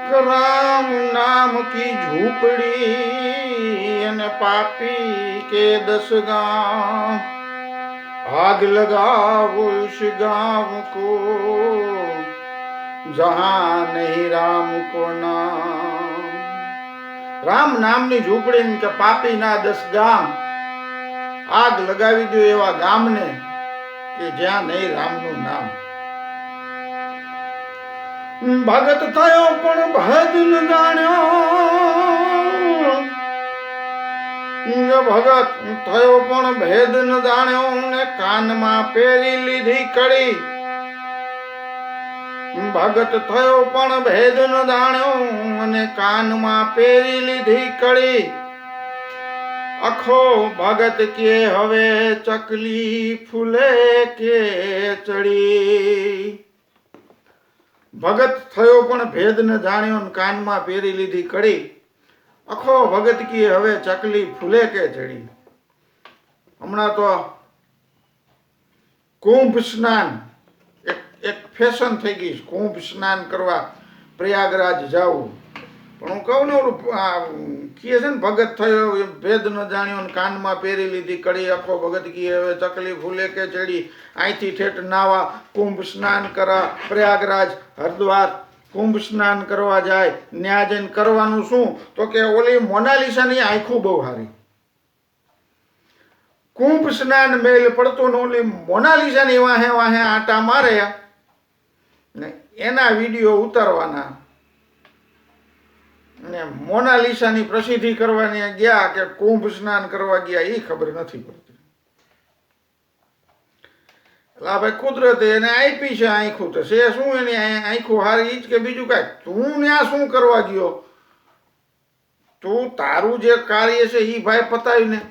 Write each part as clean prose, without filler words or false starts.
राम नाम की झूपड़ी अने पापी के 10 गांव, आग लगाओ उस गांव को जहां नहीं राम को नाम। राम नामनी झूपड़ी के पापी ना 10 गाम, आग लगावी दो एवा गाम ने કે જ્યાં નહીં રામનું નામ। ભગત થયો પણ ભેદ ન જાણ્યો, ભગત થયો પણ ભેદ ન જાણ્યો ને કાનમાં પહેરી લીધી કડી। ભગત થયો પણ ભેદ ન જાણ્યો અને કાનમાં પહેરી લીધી કડી। अखो भगत के हवे चकली फूले के चढ़ी। भगत थयो पण भेद न जाण्यो कान में पेरी लीधी कड़ी। अखो भगत की हवे चकली फूले के चढ़ी। हमणा तो कुंभ स्नान एक फैशन थी गई, कुंभ स्नान करवा प्रयागराज जाऊ। पण हूँ कहूँ ने कहे छे ने भगत थयो भेद न जाण्यो कान में पेरी लीधी कड़ी। अखो भगत की हवे चकली फूले के चढ़ी। आईथी ठेठ नावा कुंभ स्नान करा प्रयागराज हरिद्वार कुंभ स्नान करवा जाए। न्या जईने करवानुं शुं तो के ओली मोनालिसानी आंखों बहु हारी। कुंभ स्नान मेल पड़तो ने ओली मोनालिसानी वाहे वाहे आटा मारे ने एना विडियो उतारवाना ने मोनालिसानी प्रसिद्धि करवानी गया के कुंभ स्नान करवा गया ये खबर नहीं पड़ती। भाई कुदरते एने आपी छे आंखों तो से शू एनी आंखों हारी के बीजू कांई तू न्या शू करवा गयो। तू तारू जे कार्य छे ई भाई पतावीने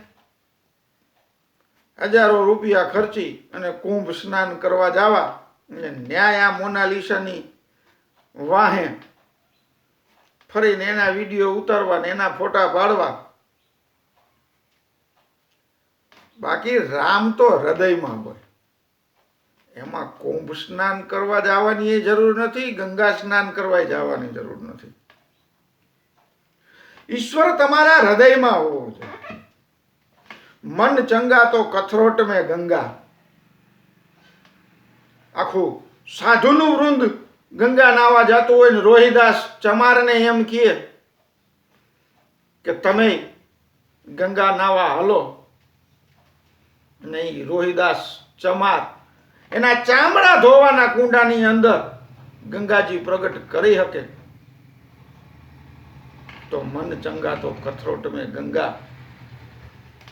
हजारों रुपया खर्ची अने कुंभ स्नान करवा जावा ने न्याय आ मोनालिसानी वाहे फरीने एना विडियो उतारवा ने एना फोटा पाड़वा। बाकी राम तो हृदय में होय, एमां कुंभ स्नान करवा जावानी जरूर नहीं, गंगा स्नान करवा जावानी जरूर नहीं। ईश्वर तमारा हृदय में होवो जोईए। मन चंगा तो कथरोट में गंगा। आखू साधुनु वृंद गंगा नावा जातो होय ने रोहिदास चमार ने एम कहे कि तमे गंगा नावा हलो नहीं। रोहिदास चमार एना चामड़ा धोवाना कूंडानी अंदर गंगाजी प्रगट करी हके तो मन चंगा तो कथरोट में गंगा।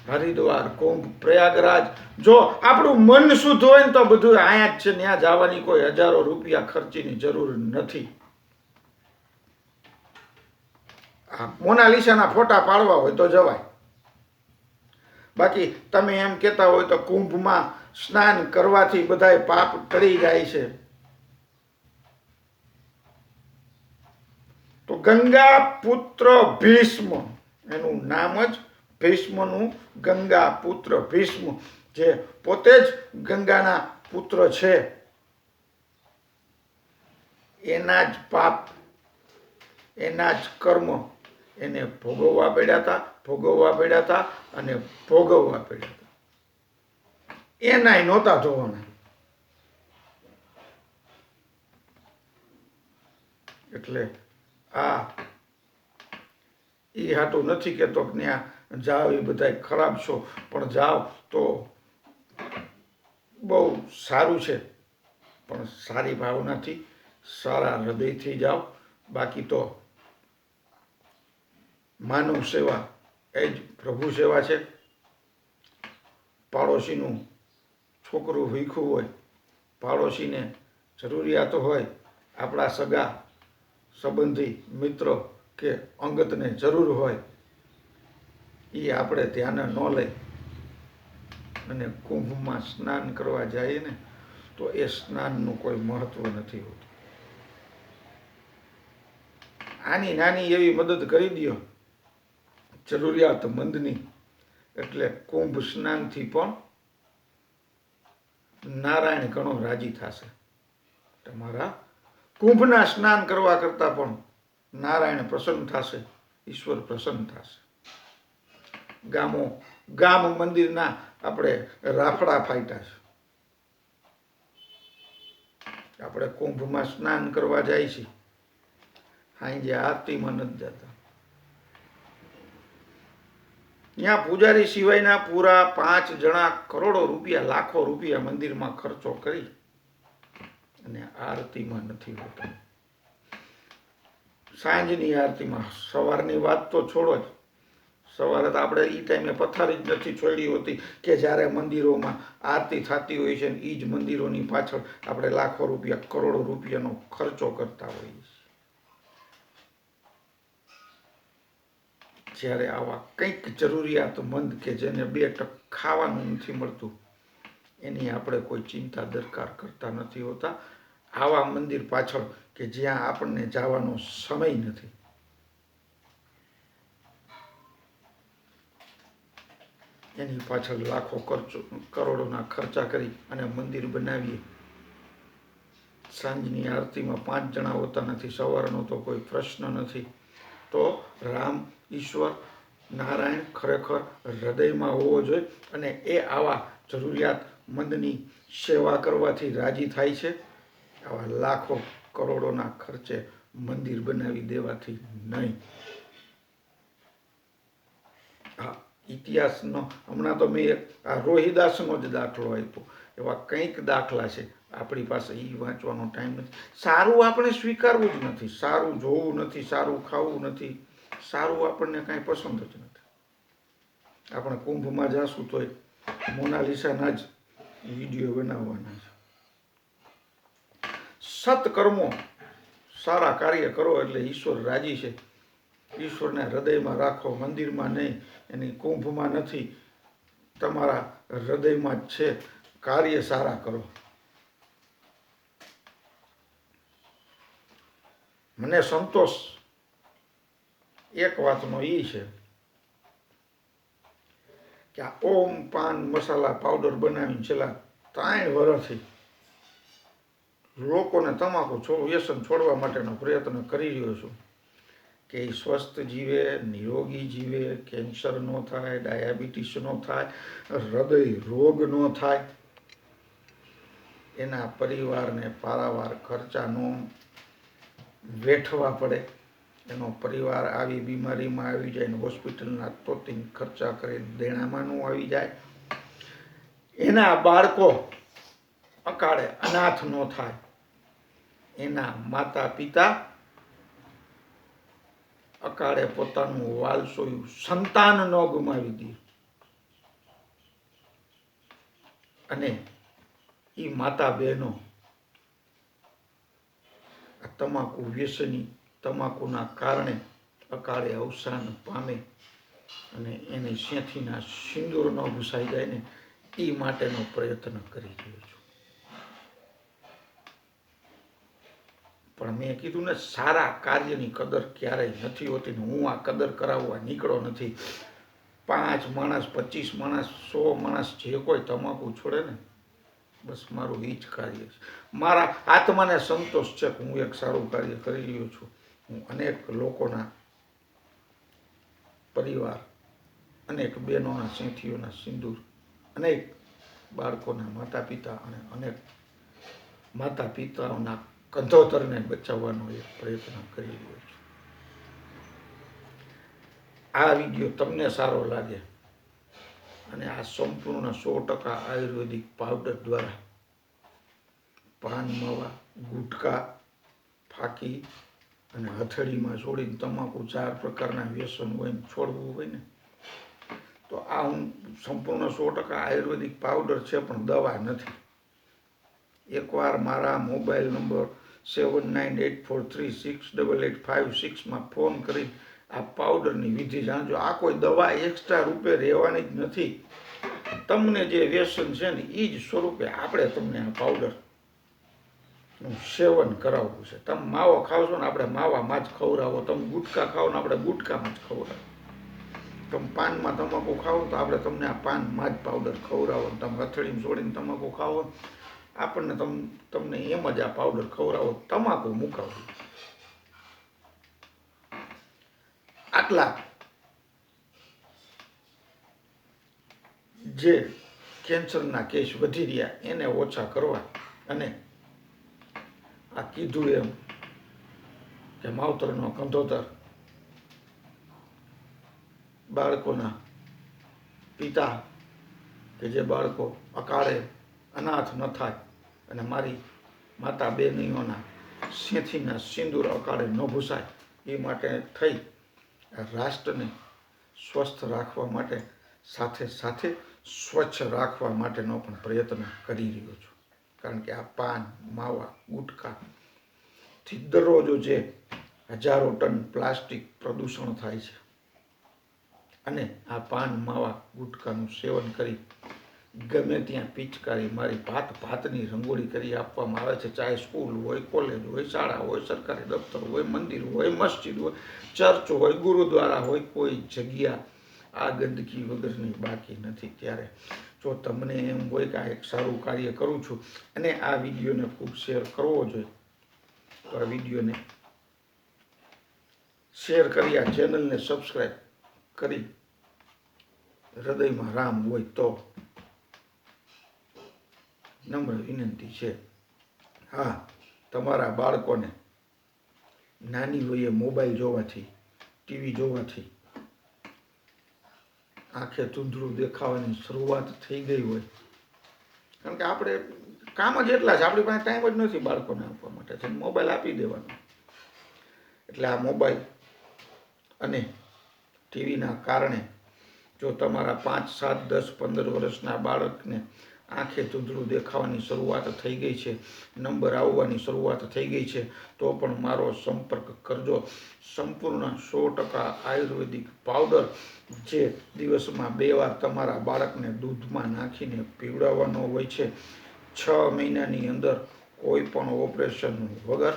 हरिद्वार कुंभ प्रयागराज जो आपणुं मन शुद्ध होय तो बधुं आया ज छे, न्या जावानी कोई हजारों रुपया खर्चीनी जरूर नहीं। मोनालिसाना फोटा पाड़वा होय तो जवाय। बाकी तमे एम कहता होय तो कुंभ में स्नान करवाथी बधाय पाप टળી जाय छे तो गंगा पुत्र भीष्म एनुं नाम ज भीष्मनु गंगा पुत्र भीष्म जे पोते ज गंगाना पुत्र छे। एना ज पाप एना ज कर्म एने भोगववा पड्या था अने भोगववा पड्या था। एनाय नहोता जोवाना। एटले आ ई हाटू नहीं कहतो कि न्या जाओ ये बधाय खराब छो, पण जाओ तो बहु सारू छे, पण सारी भावना थी सारा हृदय थी जाओ। बाकी तो मानव सेवा एज प्रभु सेवा छे। पाड़ोशीनु छोकरू वीखू होय, पाड़ोशी ने जरूरियात होय, आपड़ा सगा संबंधी मित्र के अंगत ने जरूर होय, ई आपणे ध्यान न लई अने कुंभ में स्नान करवा जाए ने तो ए स्नाननुं कोई महत्व नहीं होतुं। आनी नानी एवी मदद करी दियो जरूरियातमंदनी एटले कुंभ स्नान थी पण नारायण घणो राजी थशे। तमारा कुंभना स्नान करवा करता पण નારાયણ પ્રસન્ન થશે, ઈશ્વર પ્રસન્ન થશે. ગામ મંદિરના આપણે રાફડા ફાટ્યા છે. આપણે કુંભમાં સ્નાન કરવા જાય છે, સાંજે આરતીમાં નથી જતા. ત્યાં પૂજારી સિવાયના પૂરા 5 જણા કરોડો રૂપિયા, લાખો રૂપિયા મંદિરમાં ખર્ચો કરી અને આરતીમાં નથી હોતા. સાંજની આરતીમાં, સવારની વાત તો છોડો જ. સવારે તો આપણે એ ટાઈમે પથારી જ નથી છોડી હોતી કે જ્યારે મંદિરોમાં આરતી થતી હોય છે. એ જ મંદિરોની પાછળ આપણે લાખો રૂપિયા, કરોડો રૂપિયાનો ખર્ચો કરતા હોઈએ છીએ. જ્યારે આવા કંઈક જરૂરિયાતમંદ કે જેને 2 ટક ખાવાનું નથી મળતું, એની આપણે કોઈ ચિંતા દરકાર કરતા નથી હોતા. આવા મંદિર પાછળ કે જ્યાં આપણને જવાનો સમય નથી, એની પાછળ લાખો કરોડોના ખર્ચા કરી અને મંદિર બનાવીએ. સાંજની આરતીમાં 5 જણા હોતા નથી, સવારનો તો કોઈ પ્રશ્ન નથી. તો રામ, ઈશ્વર, નારાયણ ખરેખર હૃદયમાં હોવો જોઈએ અને એ આવા જરૂરિયાતમંદની સેવા કરવાથી રાજી થાય છે. આવા લાખો કરોડોના ખર્ચે મંદિર બનાવી દેવાથી નહીં. હા, ઇતિહાસનો હમણાં તો મેં આ રોહિદાસનો જ દાખલો આપ્યો. એવા કંઈક દાખલા છે, આપણી પાસે એ વાંચવાનો ટાઈમ નથી. સારું આપણે સ્વીકારવું જ નથી, સારું જોવું નથી, સારું ખાવું નથી, સારું આપણને કાંઈ પસંદ જ નથી. આપણે કુંભમાં જાશું તોય મોનાલિસાના જ વિડીયો બનાવવાના છે. સત્કર્મો, સારા કાર્ય કરો એટલે ઈશ્વર રાજી છે. ઈશ્વરને હૃદયમાં રાખો, મંદિરમાં નહીં, એની કુંભમાં નથી, તમારા હૃદયમાં જ છે. કાર્ય સારા કરો. મને સંતોષ એક વાતનો એ છે કે આ ઓમ પાન મસાલા પાવડર બનાવીને છેલ્લા 3 વર્ષથી લોકોને તમાકુ વ્યસન છોડવા માટેનો પ્રયત્ન કરી રહ્યો છું કે એ સ્વસ્થ જીવે, નિરોગી જીવે, કેન્સર ન થાય, ડાયાબિટીસ ન થાય, હૃદય રોગ ન થાય, એના પરિવારને પારાવાર ખર્ચા ન વેઠવા પડે, એનો પરિવાર આવી બીમારીમાં આવી જાય ને હોસ્પિટલના તોતિંગ ખર્ચા કરીને દેણામાં ન આવી જાય, એના બાળકો અકાળે અનાથ ન થાય, એના માતા પિતા અકાળે પોતાનું વાલસોયું સંતાન ન ગુમાવી દે, અને એ માતા બહેનો તમાકુ વ્યસની, તમાકુના કારણે અકાળે અવસાન પામે અને એને સેથીના સિંદૂર ન ઘૂસાઈ જાય ને એ માટેનો પ્રયત્ન કરી રહ્યો છું. પણ મેં કીધું ને, સારા કાર્યની કદર ક્યારેય નથી હોતી ને હું આ કદર કરાવવા નીકળો નથી. 5 માણસ, 25 માણસ, 100 માણસ જે કોઈ તમાકુ છોડે ને, બસ મારું એ જ કાર્ય છે. મારા આત્માને સંતોષ છે કે હું એક સારું કાર્ય કરી રહ્યો છું. હું અનેક લોકોના પરિવાર, અનેક બહેનોના સેથીઓના સિંદૂર, અનેક બાળકોના માતા પિતા અને અનેક માતા પિતાઓના કંધોતરને બચાવવાનો એક પ્રયત્ન કરી રહ્યો છું. આ વિડીયો તમને સારો લાગે અને આ સંપૂર્ણ 100% આયુર્વેદિક પાવડર દ્વારા પાન માવા, ગુટકા, ફાકી અને હથેળીમાં છોડીને તમાકુ 4 પ્રકારના વ્યસન હોય છોડવું હોય ને, તો આ હું સંપૂર્ણ 100% આયુર્વેદિક પાવડર છે, પણ દવા નથી. એકવાર મારા મોબાઈલ નંબર 7984368856 ફોન કરી આ પાવડરની વિધિ જાણજો. આ કોઈ દવા એક્સ્ટ્રા રૂપે રહેવાની જ નથી. તમને જે વ્યસન છે ને એ જ સ્વરૂપે આપણે તમને આ પાવડર નું સેવન કરાવવું છે. તમે માવો ખાવશો ને આપણે માવામાં જ ખવડાવો, તમે ગુટકા ખાઓ ને આપણે ગુટકામાં જ ખવડાવો, તમે પાનમાં તમાકુ ખાઓ તો આપણે તમને આ પાનમાં જ પાવડર ખવડાવો, તમે હથેળીમાં છોડીને તમાકુ ખાઓ આપણને તમને એમ જ આ પાવડર ખવડાવો, તમાકુ મુકાવો. આટલા જે કેન્સરના કેસ વધી રહ્યા એને ઓછા કરવા અને આ કીધું એમ કે માવતરનો કંધોતર બાળકોના પિતા કે જે બાળકો અકાળે અનાથ ન થાય અને મારી માતા બેનીઓના સેથીના સિંદૂર અકાળે ન ભૂસાય એ માટે થઈ રાષ્ટ્રને સ્વસ્થ રાખવા માટે સાથે સાથે સ્વચ્છ રાખવા માટેનો પણ પ્રયત્ન કરી રહ્યો છું. કારણ કે આ પાન માવા ગુટખાથી દરરોજ જે હજારો ટન પ્લાસ્ટિક પ્રદૂષણ થાય છે અને આ પાન માવા ગુટખાનું સેવન કરી ગમે ત્યાં પિચકારી મારી ભાત ભાતની રંગોળી કરી આપવામાં આવે છે. ચાહે સ્કૂલ હોય, કોલેજ હોય, શાળા હોય, સરકારી દફતર હોય, મંદિર હોય, મસ્જિદ હોય, ચર્ચ હોય, ગુરુદ્વારા હોય, કોઈ જગ્યા આ ગંદકી વગરની બાકી નથી. ત્યારે જો તમને એમ હોય કે આ એક સારું કાર્ય કરું છું અને આ વિડીયોને ખૂબ શેર કરવો જોઈએ તો આ વિડીયોને શેર કરી આ ચેનલને સબસ્ક્રાઈબ કરી હૃદયમાં રામ હોય તો નમ્ર વિનંતી છે. હા, તમારા બાળકોને નાની વયે મોબાઈલ જોવાથી, ટીવી જોવાથી આંખે ધૂંધળું દેખાવાની શરૂઆત થઈ ગઈ હોય, કારણ કે આપણે કામ જ એટલા છે, આપણી પાસે ટાઈમ જ નથી બાળકોને આપવા માટે છે, મોબાઈલ આપી દેવાનો. એટલે આ મોબાઈલ અને ટીવીના કારણે જો તમારા 5, 7, 10, 15 વર્ષના બાળકને આંખે ધૂંધળું દેખાવાની શરૂઆત થઈ ગઈ છે, નંબર આવવાની શરૂઆત થઈ ગઈ છે, તો પણ મારો સંપર્ક કરજો. સંપૂર્ણ 100% આયુર્વેદિક પાવડર જે દિવસમાં 2 વાર તમારા બાળકને દૂધમાં નાખીને પીવડાવવાનો હોય છે. 6 મહિનાની અંદર કોઈ પણ ઓપરેશન વગર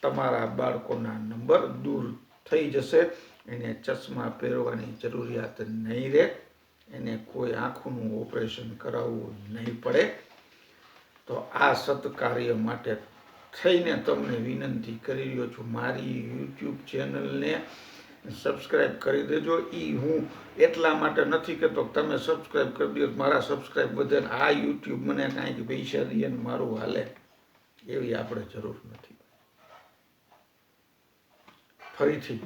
તમારા બાળકોના નંબર દૂર થઈ જશે. એને ચશ્મા પહેરવાની જરૂરિયાત નહીં રહે, એને કોઈ આંખોનું ઓપરેશન કરાવવું નહીં પડે. તો આ સત્કાર્ય માટે થઈને તમને વિનંતી કરી રહ્યો છું, મારી યુટ્યુબ ચેનલને સબસ્ક્રાઈબ કરી દેજો. હું એટલા માટે નથી કહેતો તમે સબસ્ક્રાઈબ કરી દો મારા સબસ્ક્રાઈબ વધે, આ યુટ્યુબ મને કાંઈક પૈસા દે ને મારું હાલે એવી આપણે જરૂર નથી. ફરીથી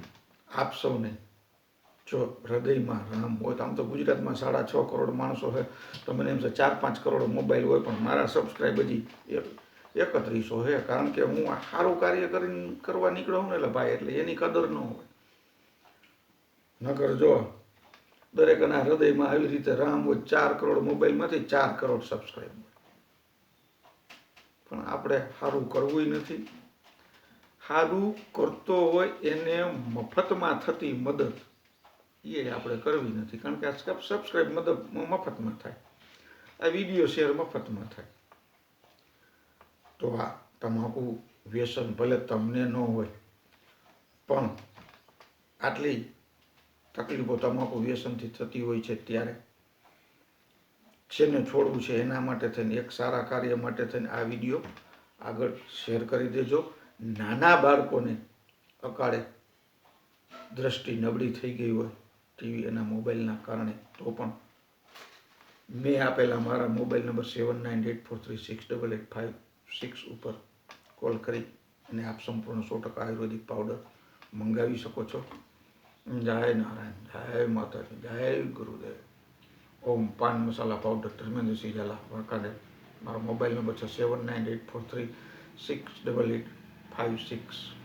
આપ સૌને જો હૃદયમાં રામ હોય તો આમ તો ગુજરાતમાં 6.5 કરોડ માણસો છે, તો મને એમ છે 4-5 કરોડ મોબાઈલ હોય, પણ મારા સબસ્ક્રાઈબ હજી 3100 છે. કારણ કે હું આ સારું કાર્ય કરવા નીકળ્યો ને એટલે ભાઈ, એટલે એની કદર ન હોય. નકર જો દરેકના હૃદયમાં આવી રીતે રામ હોય, 4 કરોડ મોબાઈલમાંથી 4 કરોડ સબસ્ક્રાઈબ હોય, પણ આપણે સારું કરવું નથી. સારું કરતો હોય એને મફતમાં થતી મદદ એ આપણે કરવી નથી, કારણ કે આ સબસ્ક્રાઈબ મદદ મફતમાં થાય, આ વિડીયો શેર મફતમાં થાય. તો આ તમાકુ વ્યસન ભલે તમને ન હોય, પણ આટલી તકલીફો તમાકુ વ્યસનથી થતી હોય છે, ત્યારે જેને છોડવું છે એના માટે થઈને, એક સારા કાર્ય માટે થઈને આ વિડીયો આગળ શેર કરી દેજો. નાના બાળકોને અકાળે દ્રષ્ટિ નબળી થઈ ગઈ હોય ટીવી અને મોબાઈલના કારણે, તો પણ મેં આપેલા મારા મોબાઈલ નંબર 7984368856 ઉપર કોલ કરી અને આપ સંપૂર્ણ 100% આયુર્વેદિક પાવડર મંગાવી શકો છો. જય નારાયણ, જય માતાજી, જય ગુરુદેવ. ઓમ પાન મસાલા પાવડર ધર્મેન્દ્રસિંહ ઝાલા, વાંકાનેર. મારો મોબાઈલ નંબર છે 7984368856.